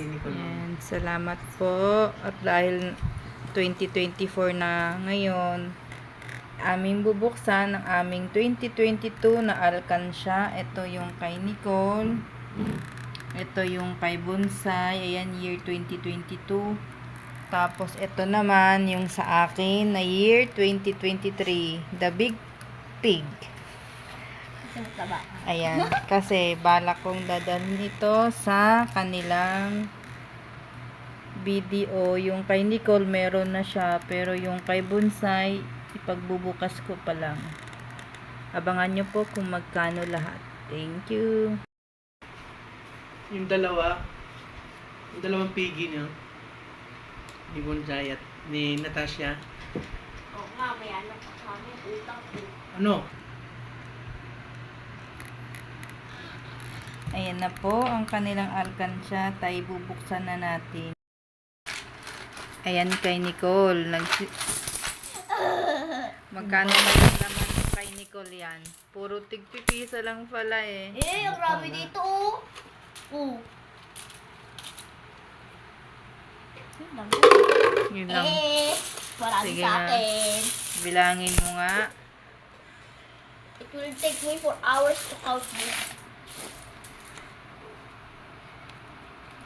Nicole. Ayan, salamat po. At dahil 2024 na ngayon, aming bubuksan ang aming 2022 na alkansya. Ito yung kay Nicole. Ito yung kay Bonsai. Ayan, year 2022. Tapos, ito naman yung sa akin na year 2023. The Big Pig. Ayan. Kasi, balak kong dadalhin ito sa kanilang video. Yung kay Nicole, meron na siya. Pero yung kay Bonsai, ipagbubukas ko pa lang. Abangan nyo po kung magkano lahat. Thank you. Yung dalawang piggy niyo. Ni Bonsai at ni Natasha. Oo nga, may anak pa kami. Utang po. Ano? Ayan na po ang kanilang alkansya. Tayo bubuksan na natin. Ayan kay Nicole. Magkano ba yung laman kay Nicole yan? Puro tigpipisa lang pala eh. Ang grabe dito oh. Oh. Yun lang. Marami Sige sa na. akin. Bilangin mo nga. It will take me 4 hours to count this.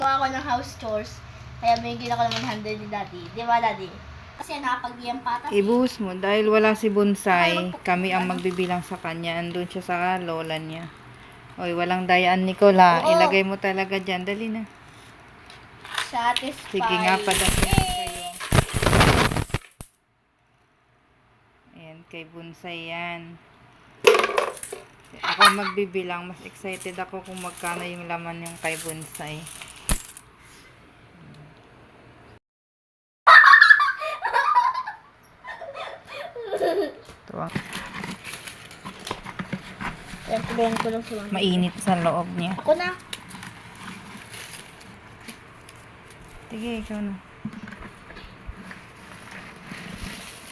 Gawa ako ng house chores. Kaya binigyan ako ng 100 ni Daddy. Di ba, Daddy? Kasi nakapag-iyang patas. Ibuhos mo. Dahil wala si Bonsai, kami ang magbibilang sa kanya. Andun siya sa lola niya. Oy, walang dayaan, Nicole ha. Oo. Ilagay mo talaga dyan. Dali na. Satisfied. Sige nga, padakyan kayo. Ayan, kay Bonsai yan. Ako magbibilang. Mas excited ako kung magkano yung laman yung kay Bonsai. Ito ah. Sabihan ko lang sila. Mainit sa loob niya. Ako na. Sige, ikaw na.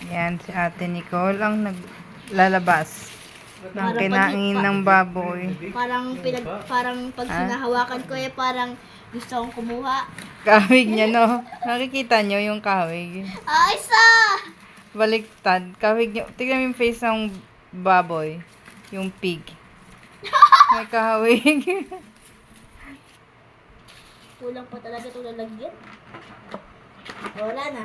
Yan, si Ate Nicole ang naglalabas ng kinain ng baboy. Parang pag sinahawakan ko parang gusto kong kumuha. Kawig niya, no? Nakikita niyo yung kawig. Ay, isa! Baliktad. Kawig niya. Tignan mo yung face ng baboy. Yung pig. May kawig. Kulang pa talaga ito lalagyan. Wala na.